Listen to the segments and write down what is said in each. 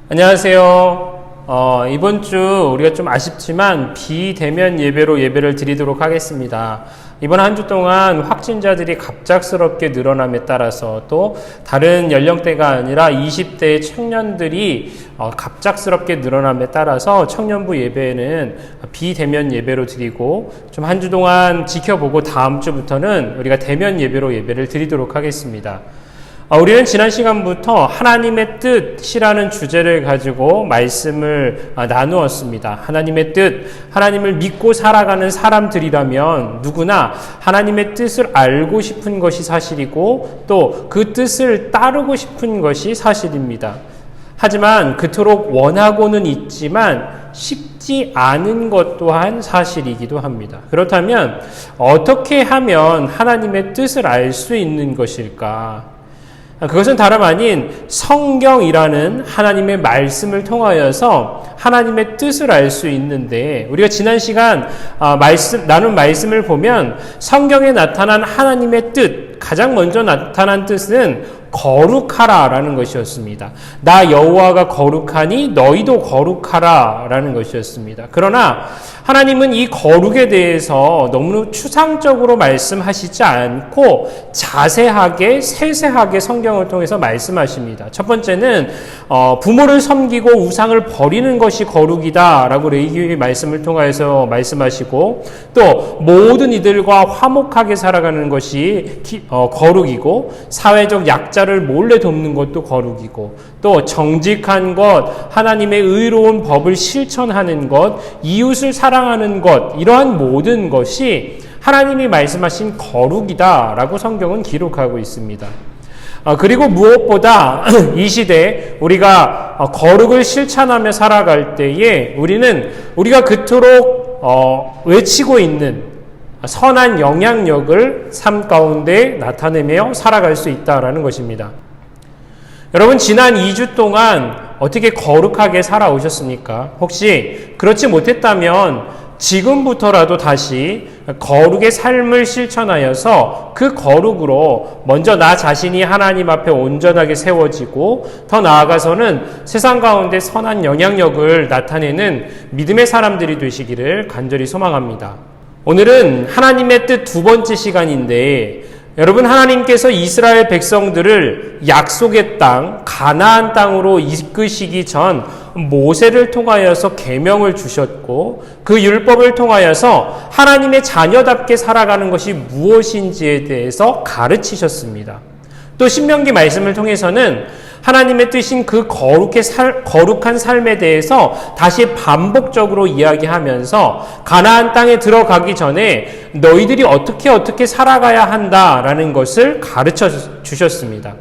안녕하세요. 이번 주 우리가 좀 아쉽지만 비대면 예배로 예배를 드리도록 하겠습니다. 이번 한 주 동안 확진자들이 갑작스럽게 늘어남에 따라서 또 다른 연령대가 아니라 20대 청년들이 갑작스럽게 늘어남에 따라서 청년부 예배는 비대면 예배로 드리고 좀 한 주 동안 지켜보고 다음 주부터는 우리가 대면 예배로 예배를 드리도록 하겠습니다. 우리는 지난 시간부터 하나님의 뜻이라는 주제를 가지고 말씀을 나누었습니다. 하나님의 뜻, 하나님을 믿고 살아가는 사람들이라면 누구나 하나님의 뜻을 알고 싶은 것이 사실이고 또 그 뜻을 따르고 싶은 것이 사실입니다. 하지만 그토록 원하고는 있지만 쉽지 않은 것 또한 사실이기도 합니다. 그렇다면 어떻게 하면 하나님의 뜻을 알 수 있는 것일까? 그것은 다름 아닌 성경이라는 하나님의 말씀을 통하여서 하나님의 뜻을 알 수 있는데, 우리가 지난 시간 나눈 말씀을 보면 성경에 나타난 하나님의 뜻, 가장 먼저 나타난 뜻은 거룩하라 라는 것이었습니다. 나 여호와가 거룩하니 너희도 거룩하라 라는 것이었습니다. 그러나 하나님은 이 거룩에 대해서 너무 추상적으로 말씀하시지 않고 자세하게 세세하게 성경을 통해서 말씀하십니다. 첫 번째는 부모를 섬기고 우상을 버리는 것이 거룩이다 라고 레위기 말씀을 통해서 말씀하시고, 또 모든 이들과 화목하게 살아가는 것이 거룩이고, 사회적 약자를 몰래 돕는 것도 거룩이고, 또 정직한 것, 하나님의 의로운 법을 실천하는 것, 이웃을 사랑하는 것, 이러한 모든 것이 하나님이 말씀하신 거룩이다라고 성경은 기록하고 있습니다. 그리고 무엇보다 이 시대에 우리가 거룩을 실천하며 살아갈 때에 우리가 그토록 외치고 있는 선한 영향력을 삶 가운데 나타내며 살아갈 수 있다라는 것입니다. 여러분, 지난 2주 동안 어떻게 거룩하게 살아오셨습니까? 혹시 그렇지 못했다면 지금부터라도 다시 거룩의 삶을 실천하여서 그 거룩으로 먼저 나 자신이 하나님 앞에 온전하게 세워지고, 더 나아가서는 세상 가운데 선한 영향력을 나타내는 믿음의 사람들이 되시기를 간절히 소망합니다. 오늘은 하나님의 뜻 두 번째 시간인데, 여러분, 하나님께서 이스라엘 백성들을 약속의 땅, 가나안 땅으로 이끄시기 전 모세를 통하여서 계명을 주셨고, 그 율법을 통하여서 하나님의 자녀답게 살아가는 것이 무엇인지에 대해서 가르치셨습니다. 또 신명기 말씀을 통해서는 하나님의 뜻인 그 거룩한 삶에 대해서 다시 반복적으로 이야기하면서 가나안 땅에 들어가기 전에 너희들이 어떻게 살아가야 한다라는 것을 가르쳐 주셨습니다.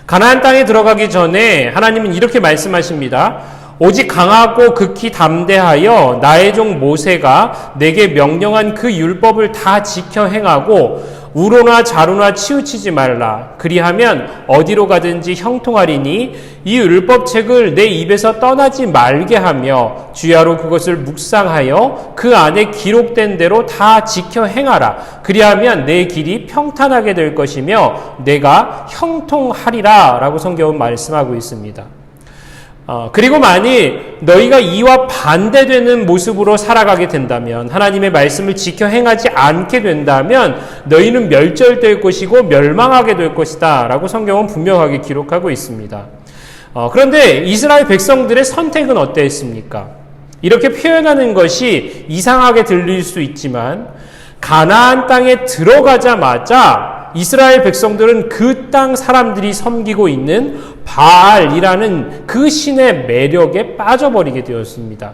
가나안 땅에 들어가기 전에 하나님은 이렇게 말씀하십니다. 오직 강하고 극히 담대하여 나의 종 모세가 내게 명령한 그 율법을 다 지켜 행하고 우로나 자로나 치우치지 말라. 그리하면 어디로 가든지 형통하리니 이 율법책을 내 입에서 떠나지 말게 하며 주야로 그것을 묵상하여 그 안에 기록된 대로 다 지켜 행하라. 그리하면 내 길이 평탄하게 될 것이며 내가 형통하리라 라고 성경은 말씀하고 있습니다. 그리고 만일 너희가 이와 반대되는 모습으로 살아가게 된다면, 하나님의 말씀을 지켜 행하지 않게 된다면 너희는 멸절될 것이고 멸망하게 될 것이다 라고 성경은 분명하게 기록하고 있습니다. 그런데 이스라엘 백성들의 선택은 어땠습니까? 이렇게 표현하는 것이 이상하게 들릴 수 있지만, 가나안 땅에 들어가자마자 이스라엘 백성들은 그 땅 사람들이 섬기고 있는 바알이라는 그 신의 매력에 빠져버리게 되었습니다.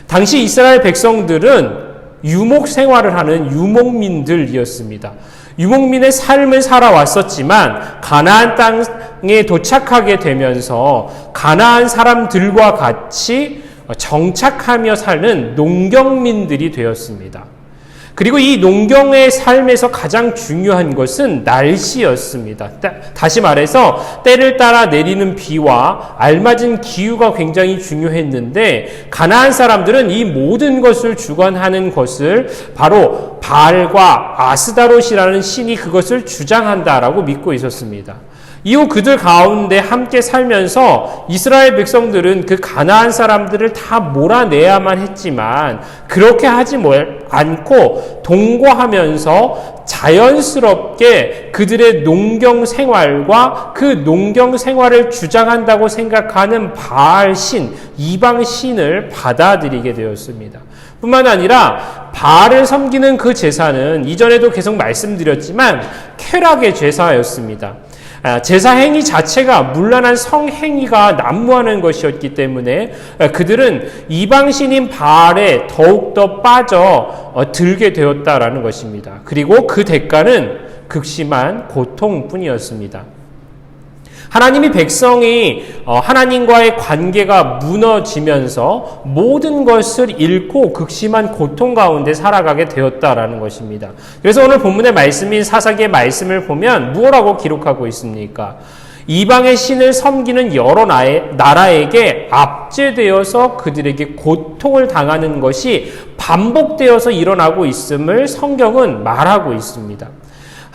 당시 이스라엘 백성들은 유목 생활을 하는 유목민들이었습니다. 유목민의 삶을 살아왔었지만 가나안 땅에 도착하게 되면서 가나안 사람들과 같이 정착하며 사는 농경민들이 되었습니다. 그리고 이 농경의 삶에서 가장 중요한 것은 날씨였습니다. 다시 말해서 때를 따라 내리는 비와 알맞은 기후가 굉장히 중요했는데, 가나안 사람들은 이 모든 것을 주관하는 것을 바로 바알과 아스다롯이라는 신이 그것을 주장한다라고 믿고 있었습니다. 이후 그들 가운데 함께 살면서 이스라엘 백성들은 그 가나안 사람들을 다 몰아내야만 했지만 그렇게 하지 않고 동거하면서 자연스럽게 그들의 농경 생활과 그 농경 생활을 주장한다고 생각하는 바알 신, 이방 신을 받아들이게 되었습니다. 뿐만 아니라 바알을 섬기는 그 제사는 이전에도 계속 말씀드렸지만 쾌락의 제사였습니다. 제사 행위 자체가 문란한 성행위가 난무하는 것이었기 때문에 그들은 이방신인 바알에 더욱더 빠져 들게 되었다라는 것입니다. 그리고 그 대가는 극심한 고통뿐이었습니다. 하나님이 백성이 하나님과의 관계가 무너지면서 모든 것을 잃고 극심한 고통 가운데 살아가게 되었다라는 것입니다. 그래서 오늘 본문의 말씀인 사사기의 말씀을 보면 무엇라고 기록하고 있습니까? 이방의 신을 섬기는 여러 나라에게 압제되어서 그들에게 고통을 당하는 것이 반복되어서 일어나고 있음을 성경은 말하고 있습니다.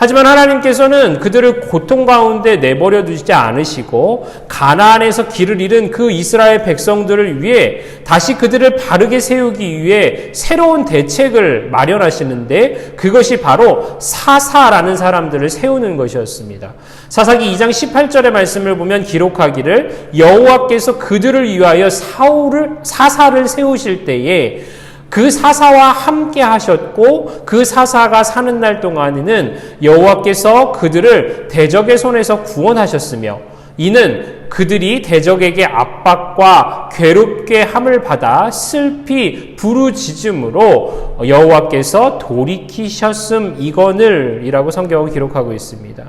하지만 하나님께서는 그들을 고통 가운데 내버려 두지 않으시고 가나안에서 길을 잃은 그 이스라엘 백성들을 위해 다시 그들을 바르게 세우기 위해 새로운 대책을 마련하시는데 그것이 바로 사사라는 사람들을 세우는 것이었습니다. 사사기 2장 18절의 말씀을 보면 기록하기를 여호와께서 그들을 위하여 사사를 세우실 때에 그 사사와 함께 하셨고 그 사사가 사는 날 동안에는 여호와께서 그들을 대적의 손에서 구원하셨으며 이는 그들이 대적에게 압박과 괴롭게 함을 받아 슬피 부르짖음으로 여호와께서 돌이키셨음이거늘이라고 성경은 기록하고 있습니다.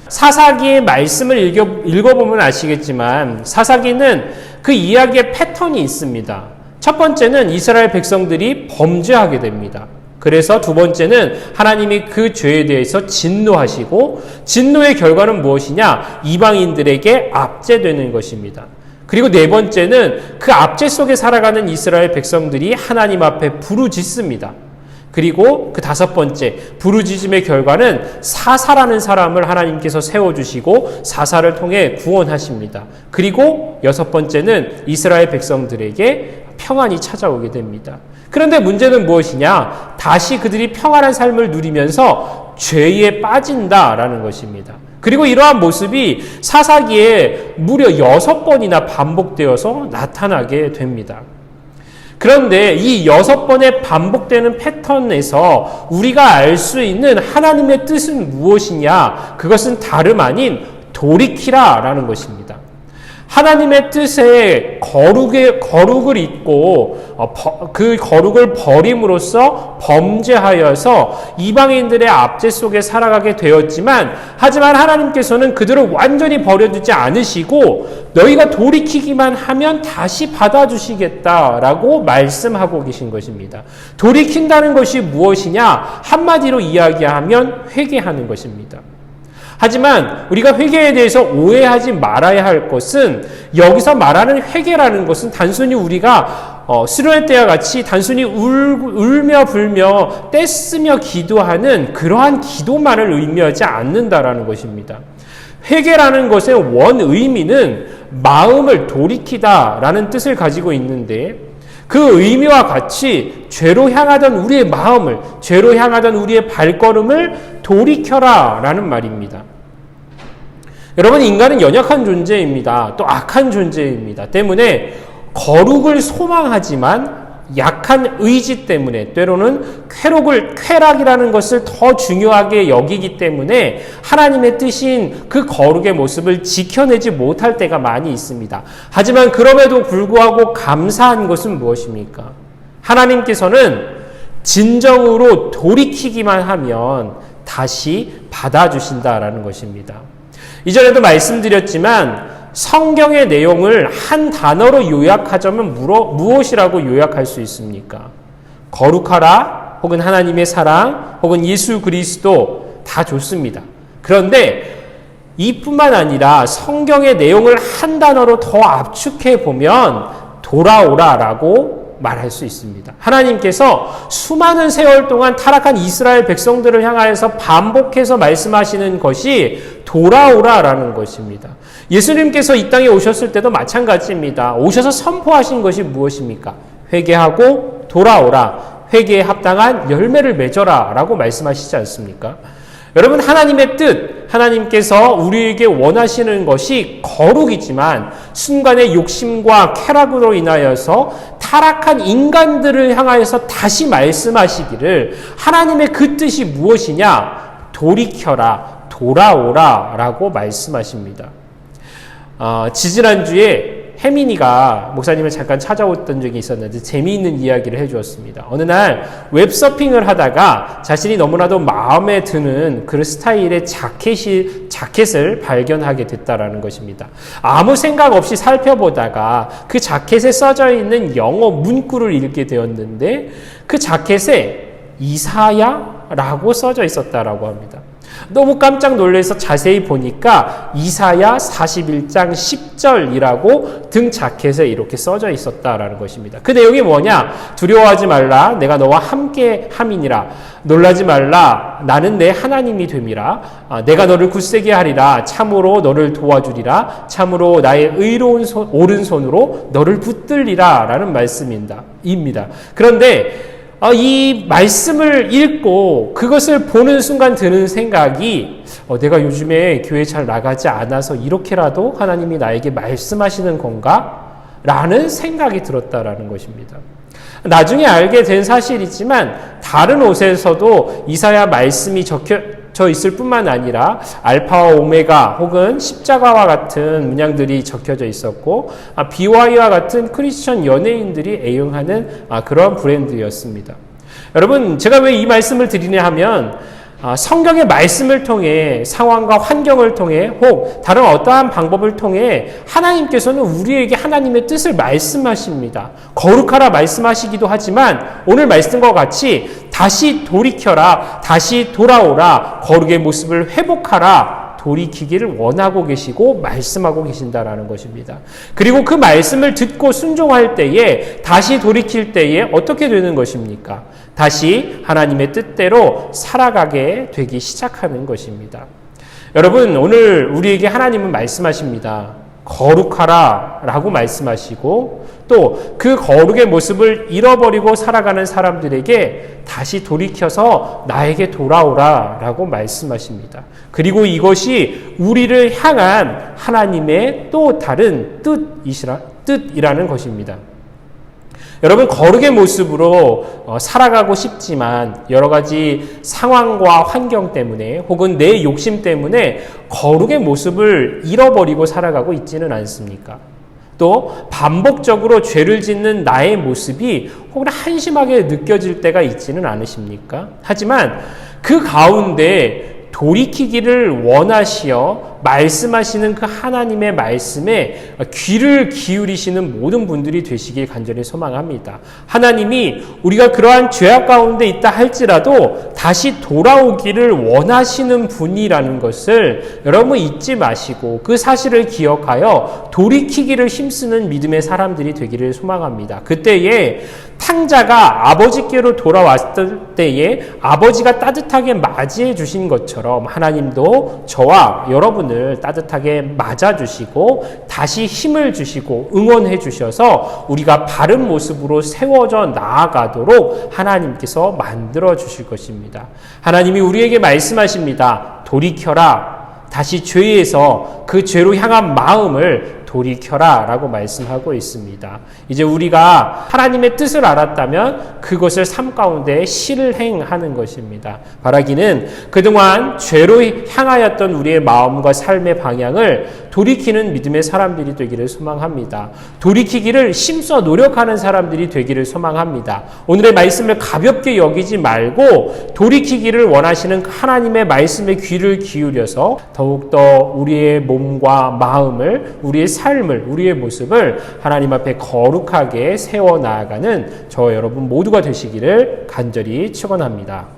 사사기의 말씀을 읽어보면 아시겠지만 사사기는 그 이야기의 패턴이 있습니다. 첫 번째는 이스라엘 백성들이 범죄하게 됩니다. 그래서 두 번째는 하나님이 그 죄에 대해서 진노하시고 진노의 결과는 무엇이냐? 이방인들에게 압제되는 것입니다. 그리고 네 번째는 그 압제 속에 살아가는 이스라엘 백성들이 하나님 앞에 부르짖습니다. 그리고 그 다섯 번째 부르짖음의 결과는 사사라는 사람을 하나님께서 세워주시고 사사를 통해 구원하십니다. 그리고 여섯 번째는 이스라엘 백성들에게 평안이 찾아오게 됩니다. 그런데 문제는 무엇이냐? 다시 그들이 평안한 삶을 누리면서 죄에 빠진다라는 것입니다. 그리고 이러한 모습이 사사기에 무려 6번이나 반복되어서 나타나게 됩니다. 그런데 이 6번의 반복되는 패턴에서 우리가 알 수 있는 하나님의 뜻은 무엇이냐? 그것은 다름 아닌 돌이키라라는 것입니다. 하나님의 뜻에 거룩을 잇고 그 거룩을 버림으로써 범죄하여서 이방인들의 압제 속에 살아가게 되었지만 하지만 하나님께서는 그들을 완전히 버려두지 않으시고 너희가 돌이키기만 하면 다시 받아주시겠다라고 말씀하고 계신 것입니다. 돌이킨다는 것이 무엇이냐? 한마디로 이야기하면 회개하는 것입니다. 하지만 우리가 회개에 대해서 오해하지 말아야 할 것은 여기서 말하는 회개라는 것은 단순히 우리가 수련회 때와 같이 단순히 울며 불며 떼쓰며 기도하는 그러한 기도만을 의미하지 않는다라는 것입니다. 회개라는 것의 원 의미는 마음을 돌이키다라는 뜻을 가지고 있는데 그 의미와 같이 죄로 향하던 우리의 마음을, 죄로 향하던 우리의 발걸음을 돌이켜라 라는 말입니다. 여러분, 인간은 연약한 존재입니다. 또 악한 존재입니다. 때문에 거룩을 소망하지만 약한 의지 때문에 때로는 쾌락이라는 것을 더 중요하게 여기기 때문에 하나님의 뜻인 그 거룩의 모습을 지켜내지 못할 때가 많이 있습니다. 하지만 그럼에도 불구하고 감사한 것은 무엇입니까? 하나님께서는 진정으로 돌이키기만 하면 다시 받아주신다라는 것입니다. 이전에도 말씀드렸지만 성경의 내용을 한 단어로 요약하자면 무엇이라고 요약할 수 있습니까? 거룩하라, 혹은 하나님의 사랑, 혹은 예수 그리스도 다 좋습니다. 그런데 이뿐만 아니라 성경의 내용을 한 단어로 더 압축해 보면 돌아오라라고 말할 수 있습니다. 하나님께서 수많은 세월 동안 타락한 이스라엘 백성들을 향하여서 반복해서 말씀하시는 것이 돌아오라라는 것입니다. 예수님께서 이 땅에 오셨을 때도 마찬가지입니다. 오셔서 선포하신 것이 무엇입니까? 회개하고 돌아오라. 회개에 합당한 열매를 맺어라 라고 말씀하시지 않습니까? 여러분, 하나님의 뜻, 하나님께서 우리에게 원하시는 것이 거룩이지만 순간의 욕심과 쾌락으로 인하여서 타락한 인간들을 향하여서 다시 말씀하시기를 하나님의 그 뜻이 무엇이냐? 돌이켜라, 돌아오라 라고 말씀하십니다. 지지난주에 혜민이가 목사님을 잠깐 찾아왔던 적이 있었는데 재미있는 이야기를 해주었습니다. 어느 날 웹서핑을 하다가 자신이 너무나도 마음에 드는 그 스타일의 자켓을 발견하게 됐다라는 것입니다. 아무 생각 없이 살펴보다가 그 자켓에 써져 있는 영어 문구를 읽게 되었는데 그 자켓에 이사야라고 써져 있었다라고 합니다. 너무 깜짝 놀라서 자세히 보니까 이사야 41장 10절이라고 등 자켓에 이렇게 써져 있었다라는 것입니다. 그 내용이 뭐냐? 두려워하지 말라. 내가 너와 함께 함이니라. 놀라지 말라. 나는 내 하나님이 됨이라. 내가 너를 굳세게 하리라. 참으로 너를 도와주리라. 참으로 나의 의로운 오른손으로 너를 붙들리라. 라는 말씀입니다. 그런데 이 말씀을 읽고 그것을 보는 순간 드는 생각이 내가 요즘에 교회 잘 나가지 않아서 이렇게라도 하나님이 나에게 말씀하시는 건가? 라는 생각이 들었다라는 것입니다. 나중에 알게 된 사실이지만 다른 옷에서도 이사야 말씀이 적혀 있을 뿐만 아니라 알파와 오메가 혹은 십자가와 같은 문양들이 적혀져 있었고 BY와 같은 크리스천 연예인들이 애용하는 그런 브랜드였습니다. 여러분, 제가 왜 이 말씀을 드리냐 하면 성경의 말씀을 통해 상황과 환경을 통해 혹 다른 어떠한 방법을 통해 하나님께서는 우리에게 하나님의 뜻을 말씀하십니다. 거룩하라 말씀하시기도 하지만 오늘 말씀과 같이 다시 돌이켜라, 다시 돌아오라, 거룩의 모습을 회복하라, 돌이키기를 원하고 계시고 말씀하고 계신다라는 것입니다. 그리고 그 말씀을 듣고 순종할 때에 다시 돌이킬 때에 어떻게 되는 것입니까? 다시 하나님의 뜻대로 살아가게 되기 시작하는 것입니다. 여러분, 오늘 우리에게 하나님은 말씀하십니다. 거룩하라 라고 말씀하시고 또 그 거룩의 모습을 잃어버리고 살아가는 사람들에게 다시 돌이켜서 나에게 돌아오라 라고 말씀하십니다. 그리고 이것이 우리를 향한 하나님의 또 다른 뜻이라는 것입니다. 여러분, 거룩의 모습으로 살아가고 싶지만 여러 가지 상황과 환경 때문에 혹은 내 욕심 때문에 거룩의 모습을 잃어버리고 살아가고 있지는 않습니까? 또 반복적으로 죄를 짓는 나의 모습이 혹은 한심하게 느껴질 때가 있지는 않으십니까? 하지만 그 가운데 돌이키기를 원하시어 말씀하시는 그 하나님의 말씀에 귀를 기울이시는 모든 분들이 되시길 간절히 소망합니다. 하나님이 우리가 그러한 죄악 가운데 있다 할지라도 다시 돌아오기를 원하시는 분이라는 것을 여러분 잊지 마시고 그 사실을 기억하여 돌이키기를 힘쓰는 믿음의 사람들이 되기를 소망합니다. 그때에 탕자가 아버지께로 돌아왔을 때에 아버지가 따뜻하게 맞이해 주신 것처럼 하나님도 저와 여러분을 따뜻하게 맞아주시고 다시 힘을 주시고 응원해 주셔서 우리가 바른 모습으로 세워져 나아가도록 하나님께서 만들어 주실 것입니다. 하나님이 우리에게 말씀하십니다. 돌이켜라. 다시 죄에서 그 죄로 향한 마음을 돌이켜라 라고 말씀하고 있습니다. 이제 우리가 하나님의 뜻을 알았다면 그것을 삶 가운데 실행하는 것입니다. 바라기는 그동안 죄로 향하였던 우리의 마음과 삶의 방향을 돌이키는 믿음의 사람들이 되기를 소망합니다. 돌이키기를 힘써 노력하는 사람들이 되기를 소망합니다. 오늘의 말씀을 가볍게 여기지 말고 돌이키기를 원하시는 하나님의 말씀에 귀를 기울여서 더욱더 우리의 몸과 마음을, 우리의 삶을, 우리의 모습을 하나님 앞에 거룩하게 세워나가는 저와 여러분 모두가 되시기를 간절히 축원합니다.